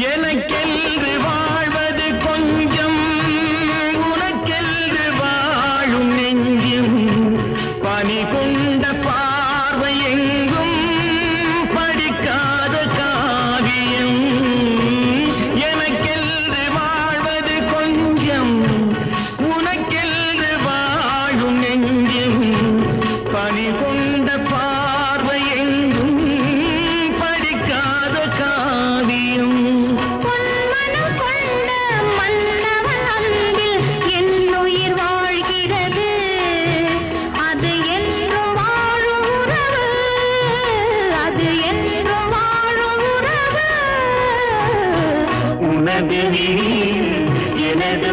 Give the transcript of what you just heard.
எனக்கென்று வாழ்வது கொஞ்சம், உனக்கென்று வாழும் நெஞ்சும், பனி கொண்ட பார்வை எங்கும் படிக்காத காவியம். எனக்கென்று வாழ்வது கொஞ்சம், உனக்கென்று வாழும் நெஞ்சும், பனி கொண்ட பார்வை எங்கும் படிக்காத காவியம். பொன்மனம் கொண்ட மன்னவன் அன்பில் என் உயிர் வாழ்கிறது. அது என்றும் வாழும் உறவு, அது என்றும் வாழும் உறவு. உனது விழி எனது